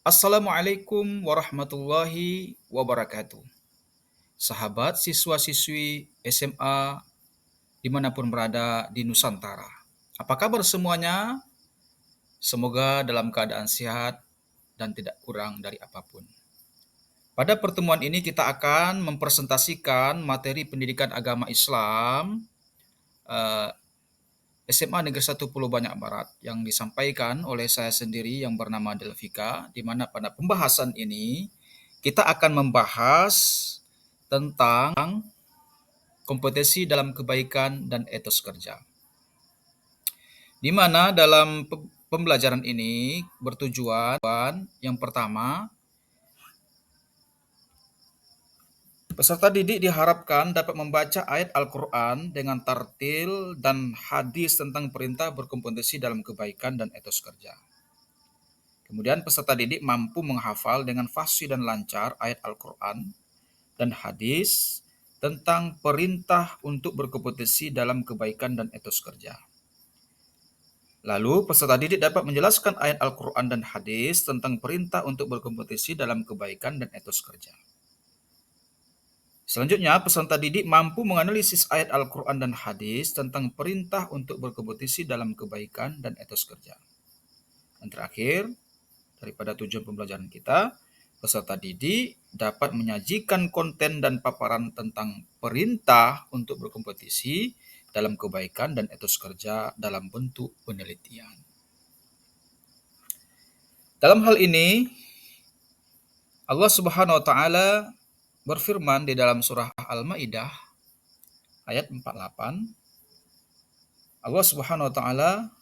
Assalamualaikum warahmatullahi wabarakatuh. Sahabat siswa-siswi SMA dimanapun berada di Nusantara. Apa kabar semuanya? Semoga dalam keadaan sehat dan tidak kurang dari apapun. Pada pertemuan ini kita akan mempresentasikan materi pendidikan agama Islam eh, SMA Negeri 1 Pulau Banyak Barat yang disampaikan oleh saya sendiri yang bernama Delvika, di mana pada pembahasan ini kita akan membahas tentang kompetensi dalam kebaikan dan etos kerja. Di mana dalam pembelajaran ini bertujuan yang pertama, peserta didik diharapkan dapat membaca ayat Al-Quran dengan tartil dan hadis tentang perintah berkompetensi dalam kebaikan dan etos kerja. Kemudian peserta didik mampu menghafal dengan fasih dan lancar ayat Al-Quran dan hadis tentang perintah untuk berkompetensi dalam kebaikan dan etos kerja. Lalu peserta didik dapat menjelaskan ayat Al-Quran dan hadis tentang perintah untuk berkompetisi dalam kebaikan dan etos kerja. Selanjutnya, peserta didik mampu menganalisis ayat Al-Quran dan hadis tentang perintah untuk berkompetisi dalam kebaikan dan etos kerja. Dan terakhir, daripada tujuan pembelajaran kita, peserta didik dapat menyajikan konten dan paparan tentang perintah untuk berkompetisi dalam kebaikan dan etos kerja dalam bentuk penelitian. Dalam hal ini, Allah Subhanahu wa taala berfirman di dalam surah Al-Maidah ayat 48. Allah Subhanahu wa taala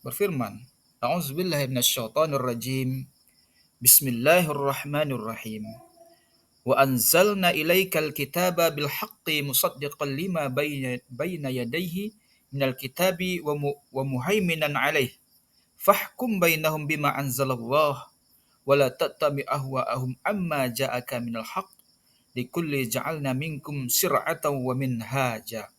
berfirman, A'udzubillahi minasyaitonir rajim. Bismillahirrahmanirrahim. Wa anzalna ilaikal kitaba bil haqqi musaddiqan lima baina yadayhi minal kitabi wa muhaiminan alaih. Fahkum bainahum bima anzalallah wa la tattabi ahwa'ahum amma ja'aka minal haqq. Likulli ja'alna minkum sir'atan wa minhaja.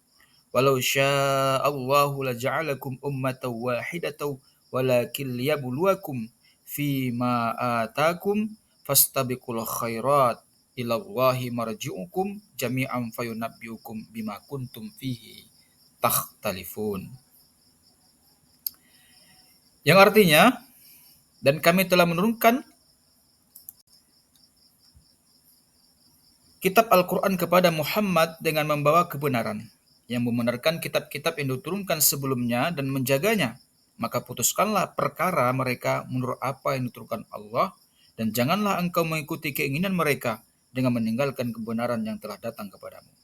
Walau sya'allahu laja'alakum ummatan wahidatan walakin liyabluwakum fima atakum fastabiqul khairat ilallahi marji'ukum jami'an fayunabbiukum bima kuntum fihi takhtalifun. Yang artinya, dan kami telah menurunkan kitab Al-Quran kepada Muhammad dengan membawa kebenaran, yang membenarkan kitab-kitab yang diturunkan sebelumnya dan menjaganya. Maka putuskanlah perkara mereka menurut apa yang diturunkan Allah, dan janganlah engkau mengikuti keinginan mereka dengan meninggalkan kebenaran yang telah datang kepadamu.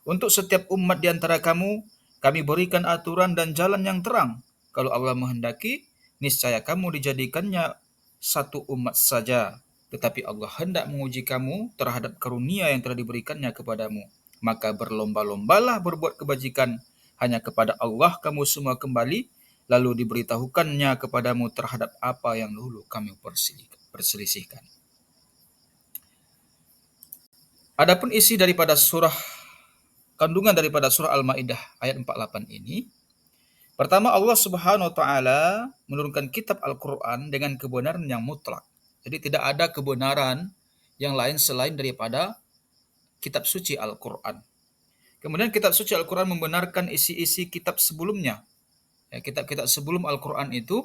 Untuk setiap umat di antara kamu, kami berikan aturan dan jalan yang terang. Kalau Allah menghendaki, niscaya kamu dijadikannya satu umat saja. Tetapi Allah hendak menguji kamu terhadap karunia yang telah diberikannya kepadamu. Maka berlomba-lombalah berbuat kebajikan. Hanya kepada Allah kamu semua kembali. Lalu diberitahukannya kepadamu terhadap apa yang dulu kami perselisihkan. Adapun isi daripada kandungan daripada surah Al-Maidah ayat 48 ini, pertama Allah Subhanahu wa taala menurunkan kitab Al-Qur'an dengan kebenaran yang mutlak. Jadi tidak ada kebenaran yang lain selain daripada kitab suci Al-Qur'an. Kemudian kitab suci Al-Qur'an membenarkan isi-isi kitab sebelumnya. Ya, kitab-kitab sebelum Al-Qur'an itu,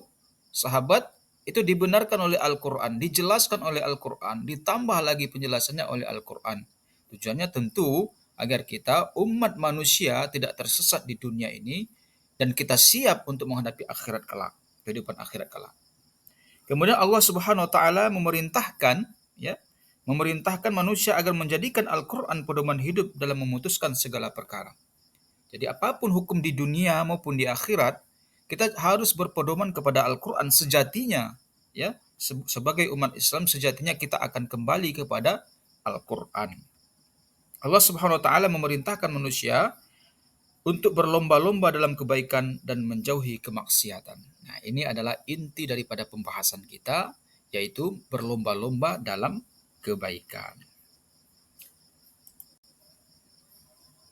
sahabat, itu dibenarkan oleh Al-Qur'an, dijelaskan oleh Al-Qur'an, ditambah lagi penjelasannya oleh Al-Qur'an. Tujuannya tentu agar kita umat manusia tidak tersesat di dunia ini dan kita siap untuk menghadapi akhirat kelak, kehidupan akhirat kelak. Kemudian Allah Subhanahu wa taala memerintahkan manusia agar menjadikan Al-Qur'an pedoman hidup dalam memutuskan segala perkara. Jadi apapun hukum di dunia maupun di akhirat, kita harus berpedoman kepada Al-Qur'an sejatinya, ya. Sebagai umat Islam sejatinya kita akan kembali kepada Al-Qur'an. Allah Subhanahu wa taala memerintahkan manusia untuk berlomba-lomba dalam kebaikan dan menjauhi kemaksiatan. Nah, ini adalah inti daripada pembahasan kita, yaitu berlomba-lomba dalam kebaikan.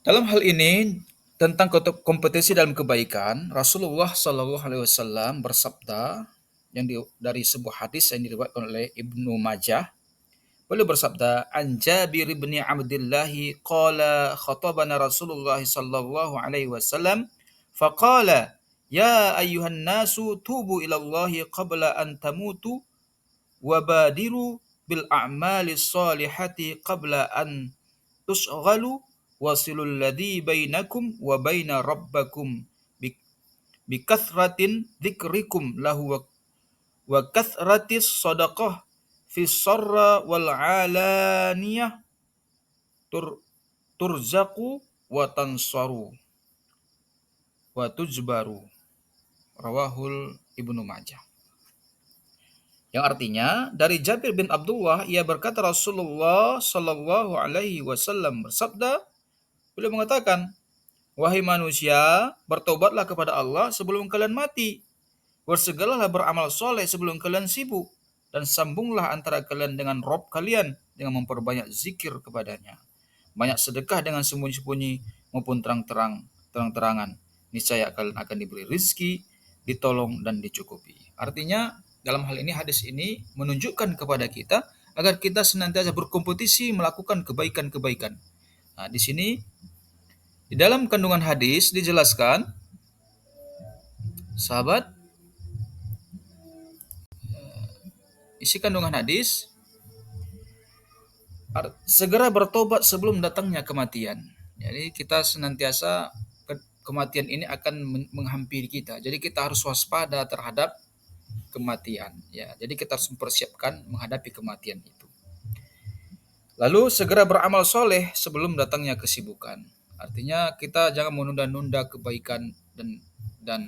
Dalam hal ini, tentang kompetensi dalam kebaikan, Rasulullah Shallallahu Alaihi Wasallam bersabda, dari sebuah hadis yang diriwayatkan oleh Ibnu Majah. Beliau bersabda, "An Jabir bin Abdullah qala khatabana Rasulullah sallallahu alaihi wasallam faqala ya ayyuhan nasu tubu ila Allah qabla an tamutu wa badiru bil a'mali shalihati qabla an tusghalu wasilul ladzi bainakum wa baina rabbakum bi kathratin dzikrikum lahu wa kathratis sadaqah fi sarra wal alaniyah tur turzaku wa tansaru wa tujbaru." Rawahul Ibnu Majah. Yang artinya dari Jabir bin Abdullah, ia berkata Rasulullah Shallallahu Alaihi Wasallam bersabda, beliau mengatakan, wahai manusia, bertobatlah kepada Allah sebelum kalian mati, bersegeralah beramal soleh sebelum kalian sibuk, dan sambunglah antara kalian dengan Rob kalian dengan memperbanyak zikir kepadanya. Banyak sedekah dengan sembunyi-sembunyi maupun terang-terangan. Niscaya kalian akan diberi rizki, ditolong dan dicukupi. Artinya dalam hal ini hadis ini menunjukkan kepada kita agar kita senantiasa berkompetisi melakukan kebaikan-kebaikan. Nah, di sini di dalam kandungan hadis dijelaskan, sahabat, isi kandungan hadis, segera bertobat sebelum datangnya kematian. Jadi kita senantiasa kematian ini akan menghampiri kita. Jadi kita harus waspada terhadap kematian. Ya, jadi kita harus mempersiapkan menghadapi kematian itu. Lalu segera beramal soleh sebelum datangnya kesibukan. Artinya kita jangan menunda-nunda kebaikan dan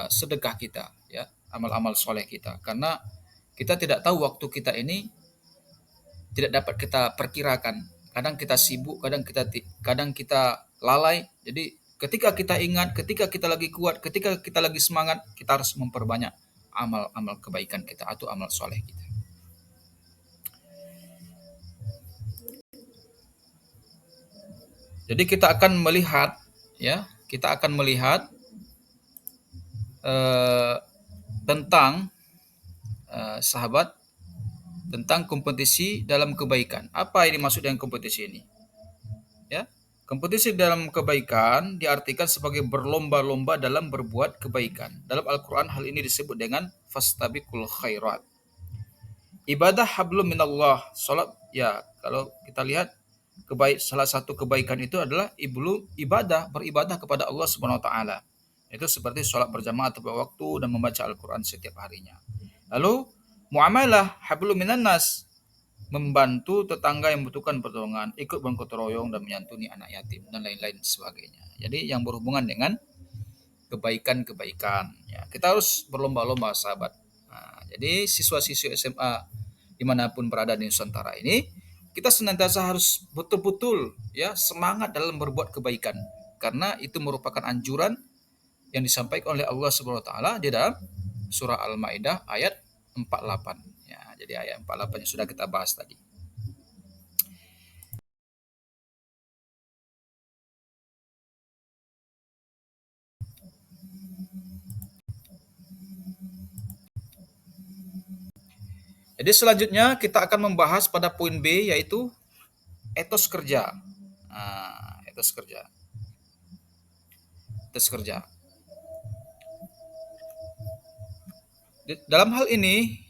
sedekah kita, ya, amal-amal soleh kita. Karena kita tidak tahu waktu kita ini tidak dapat kita perkirakan. Kadang kita sibuk, kadang kita lalai. Jadi ketika kita ingat, ketika kita lagi kuat, ketika kita lagi semangat, kita harus memperbanyak amal-amal kebaikan kita atau amal soleh kita. Jadi kita akan melihat, ya, tentang sahabat, tentang kompetisi dalam kebaikan. Apa ini maksud dengan kompetisi ini? Ya, kompetisi dalam kebaikan diartikan sebagai berlomba-lomba dalam berbuat kebaikan. Dalam Al-Quran hal ini disebut dengan fastabiqul khairat. Ibadah hablum minallah. Salat, ya, kalau kita lihat salah satu kebaikan itu adalah beribadah kepada Allah Subhanahu wa taala. Itu seperti sholat berjamaah tepat waktu dan membaca Al-Quran setiap harinya. Lalu muamalah hablum minan nas, membantu tetangga yang membutuhkan pertolongan, ikut bergotong royong dan menyantuni anak yatim dan lain-lain sebagainya. Jadi yang berhubungan dengan kebaikan-kebaikan. Ya, kita harus berlomba-lomba, sahabat. Nah, jadi siswa-siswi SMA dimanapun berada di Nusantara ini, kita senantiasa harus betul-betul, ya, semangat dalam berbuat kebaikan, karena itu merupakan anjuran yang disampaikan oleh Allah Subhanahu wa taala di dalam surah Al-Maidah ayat 48. Ya, jadi ayat 48 yang sudah kita bahas tadi. Jadi selanjutnya kita akan membahas pada poin B, yaitu etos kerja. Nah, etos kerja. Etos kerja. Dalam hal ini,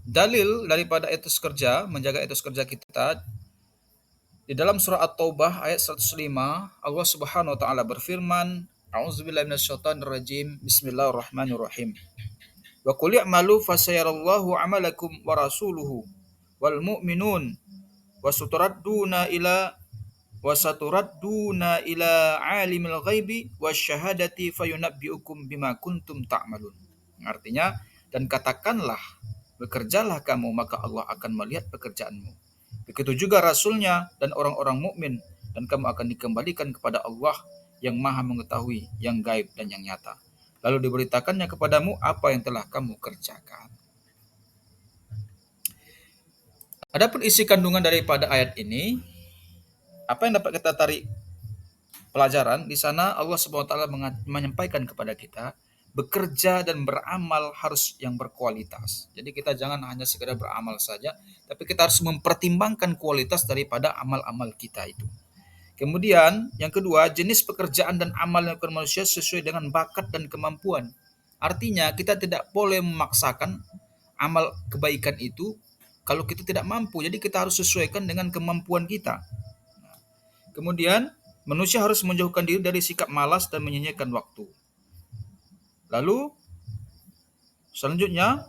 dalil daripada etos kerja, menjaga etos kerja kita, di dalam surah At-Taubah ayat 105, Allah Subhanahu wa taala berfirman, A'udzubillahi minasyaitonirrajim. Bismillahirrahmanirrahim. Wa qul i'malu fasayarallahu 'amalakum wa rasuluhu wal mu'minun wa saturadduna ila 'alimil ghaibi wasyahadati fayunabbi'ukum bima kuntum ta'malun. Artinya, dan katakanlah, bekerjalah kamu maka Allah akan melihat pekerjaanmu. Begitu juga Rasulnya dan orang-orang mukmin, dan kamu akan dikembalikan kepada Allah yang maha mengetahui yang gaib dan yang nyata. Lalu diberitakannya kepadamu apa yang telah kamu kerjakan. Adapun isi kandungan daripada ayat ini, apa yang dapat kita tarik pelajaran di sana, Allah Subhanahu wa taala menyampaikan kepada kita bekerja dan beramal harus yang berkualitas. Jadi kita jangan hanya sekedar beramal saja, tapi kita harus mempertimbangkan kualitas daripada amal-amal kita itu. Kemudian yang kedua, jenis pekerjaan dan amal yang dilakukan manusia sesuai dengan bakat dan kemampuan. Artinya kita tidak boleh memaksakan amal kebaikan itu kalau kita tidak mampu. Jadi kita harus sesuaikan dengan kemampuan kita. Kemudian manusia harus menjauhkan diri dari sikap malas dan menyia-nyiakan waktu. Lalu selanjutnya,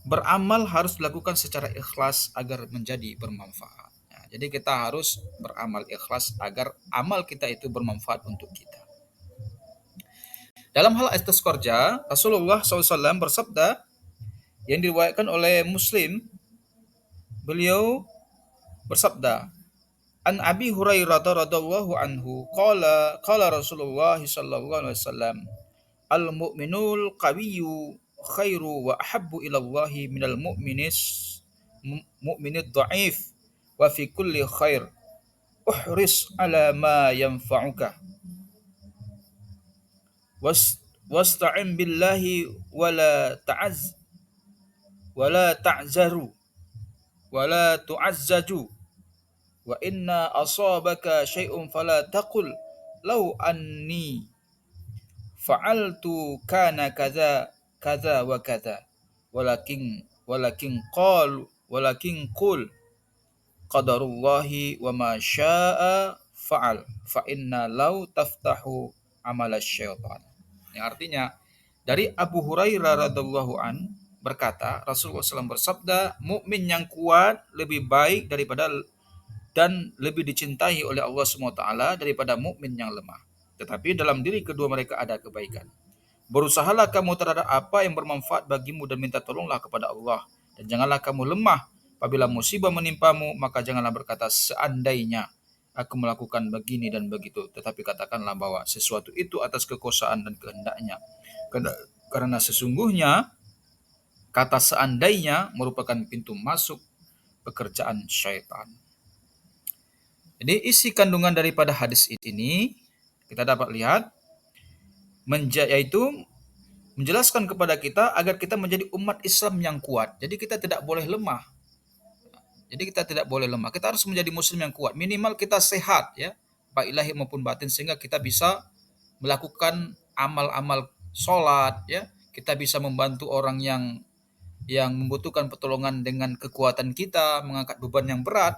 beramal harus dilakukan secara ikhlas agar menjadi bermanfaat. Nah, jadi kita harus beramal ikhlas agar amal kita itu bermanfaat untuk kita. Dalam hal etos kerja, Rasulullah SAW bersabda yang diriwayatkan oleh Muslim, beliau bersabda, An Abi Hurairah radhiyallahu anhu qala Rasulullah sallallahu alaihi wasallam, al mu'minul qawiyyu khairu wa ahabbu ila Allah minal mu'minid dha'if wa fi kulli khair uhris ala ma yanfa'uka wasta'in billahi wala ta'zaru wala tu'azzaju wa inna asabaka syai'un fala taqul law anni fa'altu kana kaza kaza wa kaza walakin qul qadarullahi wa ma syaa fa'al fa inna law taftahu amala syaitan. Yang artinya dari Abu Hurairah radhiyallahu an berkata, Rasulullah SAW bersabda, mukmin yang kuat lebih baik daripada dan lebih dicintai oleh Allah SWT daripada mukmin yang lemah. Tetapi dalam diri kedua mereka ada kebaikan. Berusahalah kamu terhadap apa yang bermanfaat bagimu dan minta tolonglah kepada Allah. Dan janganlah kamu lemah. Apabila musibah menimpamu, maka janganlah berkata seandainya aku melakukan begini dan begitu. Tetapi katakanlah bahwa sesuatu itu atas kekuasaan dan kehendaknya. Karena sesungguhnya kata seandainya merupakan pintu masuk pekerjaan syaitan. Jadi isi kandungan daripada hadis ini kita dapat lihat yaitu menjelaskan kepada kita agar kita menjadi umat Islam yang kuat. Jadi kita tidak boleh lemah. Kita harus menjadi muslim yang kuat. Minimal kita sehat ya, baik lahir maupun batin, sehingga kita bisa melakukan amal-amal sholat ya. Kita bisa membantu orang yang membutuhkan pertolongan dengan kekuatan kita, mengangkat beban yang berat.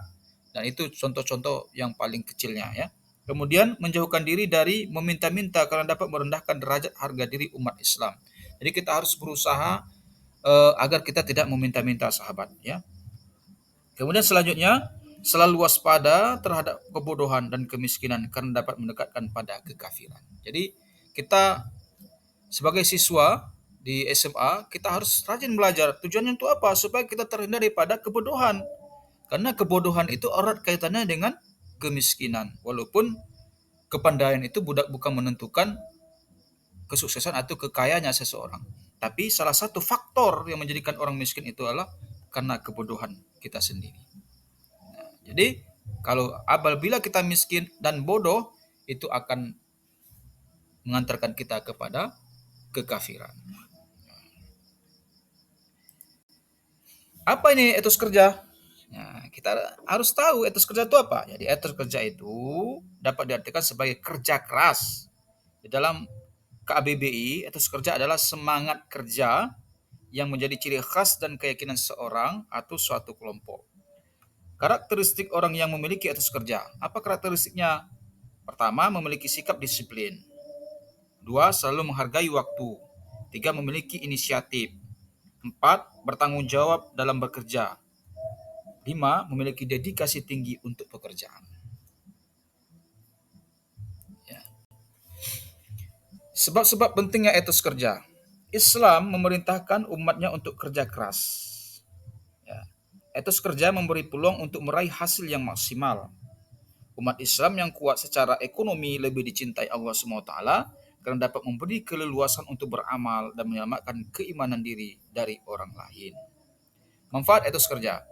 Dan itu contoh-contoh yang paling kecilnya ya. Kemudian menjauhkan diri dari meminta-minta karena dapat merendahkan derajat harga diri umat Islam. Jadi kita harus berusaha agar kita tidak meminta-minta sahabat ya. Kemudian selanjutnya, selalu waspada terhadap kebodohan dan kemiskinan karena dapat mendekatkan pada kekafiran. Jadi kita sebagai siswa di SMA kita harus rajin belajar. Tujuannya untuk apa? Supaya kita terhindar daripada kebodohan. Karena kebodohan itu erat kaitannya dengan kemiskinan. Walaupun kepandaian itu bukan menentukan kesuksesan atau kekayaannya seseorang. Tapi salah satu faktor yang menjadikan orang miskin itu adalah karena kebodohan kita sendiri. Nah, jadi kalau apabila kita miskin dan bodoh, itu akan mengantarkan kita kepada kekafiran. Apa ini etos kerja? Nah, kita harus tahu etos kerja itu apa. Jadi etos kerja itu dapat diartikan sebagai kerja keras. Di dalam KBBI, etos kerja adalah semangat kerja yang menjadi ciri khas dan keyakinan seorang atau suatu kelompok. Karakteristik orang yang memiliki etos kerja. Apa karakteristiknya? Pertama, memiliki sikap disiplin. 2, selalu menghargai waktu. 3, memiliki inisiatif. 4, bertanggung jawab dalam bekerja. 5, memiliki dedikasi tinggi untuk pekerjaan. Ya. Sebab-sebab pentingnya etos kerja. Islam memerintahkan umatnya untuk kerja keras. Ya. Etos kerja memberi peluang untuk meraih hasil yang maksimal. Umat Islam yang kuat secara ekonomi lebih dicintai Allah SWT karena dapat memberi keleluasan untuk beramal dan menyelamatkan keimanan diri dari orang lain. Manfaat etos kerja.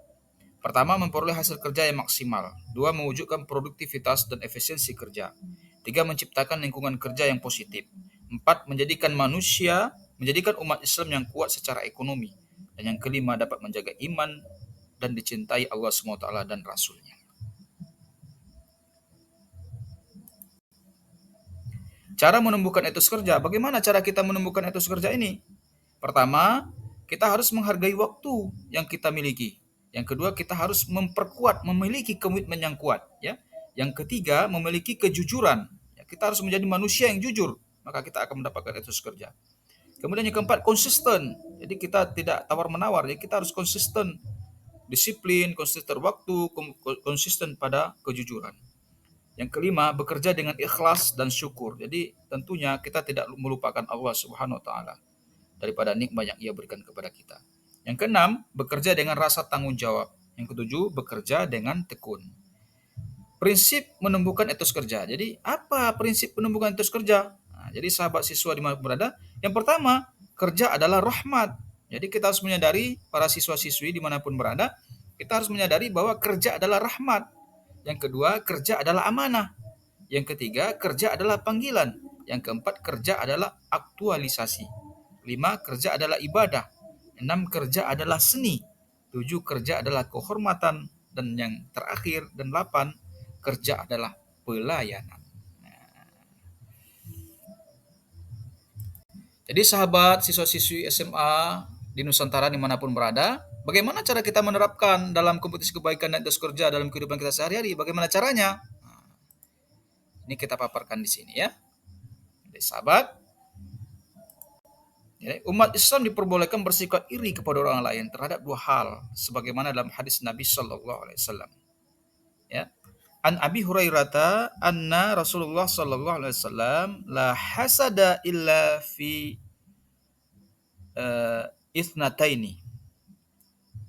Pertama, memperoleh hasil kerja yang maksimal. 2, mewujudkan produktivitas dan efisiensi kerja. 3, menciptakan lingkungan kerja yang positif. 4, 4. Menjadikan umat Islam yang kuat secara ekonomi. Dan yang kelima, dapat menjaga iman dan dicintai Allah SWT dan Rasulnya. Cara menumbuhkan etos kerja. Bagaimana cara kita menumbuhkan etos kerja ini? Pertama, kita harus menghargai waktu yang kita miliki. Yang kedua, kita harus memiliki komitmen yang kuat. Ya. Yang ketiga, memiliki kejujuran. Ya, kita harus menjadi manusia yang jujur, maka kita akan mendapatkan etos kerja. Kemudian yang keempat, konsisten. Jadi kita tidak tawar-menawar, jadi kita harus konsisten, disiplin, konsisten waktu, konsisten pada kejujuran. Yang kelima, bekerja dengan ikhlas dan syukur. Jadi tentunya kita tidak melupakan Allah Subhanahu wa taala daripada nikmat yang Ia berikan kepada kita. Yang keenam, bekerja dengan rasa tanggung jawab. Yang ketujuh, bekerja dengan tekun. Prinsip menumbuhkan etos kerja. Jadi apa prinsip menumbuhkan etos kerja? Nah, jadi sahabat siswa dimanapun berada, yang pertama, kerja adalah rahmat. Jadi kita harus menyadari, para siswa-siswi dimanapun berada, kita harus menyadari bahwa kerja adalah rahmat. Yang kedua, kerja adalah amanah. Yang ketiga, kerja adalah panggilan. Yang keempat, kerja adalah aktualisasi. 5, kerja adalah ibadah. 6, kerja adalah seni. 7, kerja adalah kehormatan. Dan yang terakhir, dan 8, kerja adalah pelayanan. Jadi sahabat siswa-siswi SMA di Nusantara dimanapun berada, bagaimana cara kita menerapkan dalam kompetisi kebaikan dan etos kerja dalam kehidupan kita sehari-hari? Bagaimana caranya? Nah, ini kita paparkan di sini ya. Jadi sahabat, ya, umat Islam diperbolehkan bersikap iri kepada orang lain terhadap dua hal, sebagaimana dalam hadis Nabi Shallallahu Alaihi Wasallam. Ya, An Abi Hurairah anna Rasulullah sallallahu alaihi wasallam la hasada illa fi ithnataini.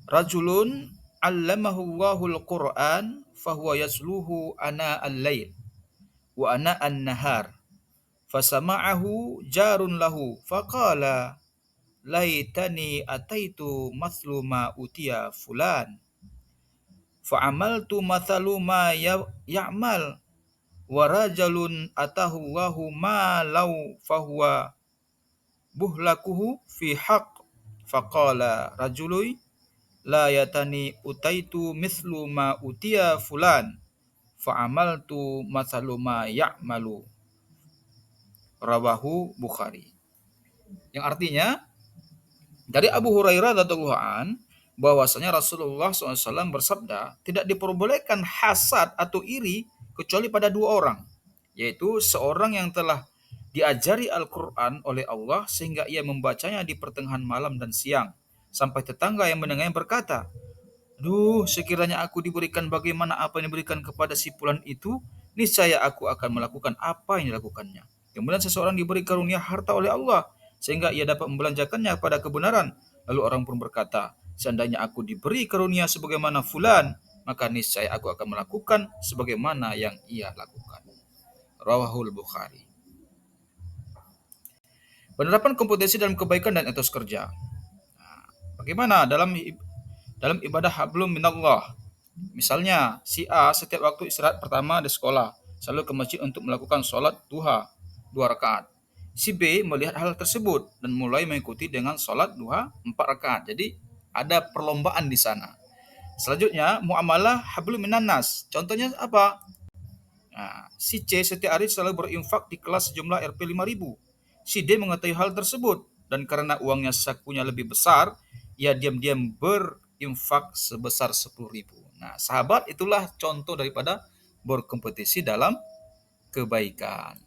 Rajulun 'allamahu Allahul Qur'an fahuwa yasluhu ana al-lail wa ana an-nahar. Fasama'ahu jarun lahu faqala laitani ataitu mathlu ma utiya fulan. Fa'amaltu mathalu ma ya'mal wa rajulun atahu Allahu ma law fahuwa buhlakuhu fi haqq faqala rajului la yatani utaitu mithlu ma utiya fulan fa'amaltu mathalu ma ya'malu. Rawahu Bukhari. Yang artinya dari Abu Hurairah radhiyallahu an bahwasanya Rasulullah SAW bersabda, tidak diperbolehkan hasad atau iri kecuali pada dua orang, yaitu seorang yang telah diajari Al-Quran oleh Allah sehingga ia membacanya di pertengahan malam dan siang, sampai tetangga yang mendengarnya berkata, "Duh, sekiranya aku diberikan bagaimana apa yang diberikan kepada si fulan itu, niscaya aku akan melakukan apa yang dilakukannya." Kemudian seseorang diberi karunia harta oleh Allah sehingga ia dapat membelanjakannya pada kebenaran. Lalu orang pun berkata, seandainya aku diberi karunia sebagaimana fulan, maka niscaya aku akan melakukan sebagaimana yang ia lakukan. Rawahul Bukhari. Penerapan kompetensi dalam kebaikan dan etos kerja. Nah, bagaimana dalam ibadah hablum minallah? Misalnya, si A setiap waktu istirahat pertama di sekolah, selalu ke masjid untuk melakukan sholat duha 2 rakaat. Si B melihat hal tersebut dan mulai mengikuti dengan sholat duha 4 rakaat. Jadi ada perlombaan di sana. Selanjutnya, muamalah hablum minannas. Contohnya apa? Nah, si C setiap hari selalu berinfak di kelas sejumlah Rp 5.000. Si D mengetahui hal tersebut dan karena uangnya sakunya lebih besar, ia diam-diam berinfak sebesar 10.000. Nah, sahabat, itulah contoh daripada berkompetisi dalam kebaikan.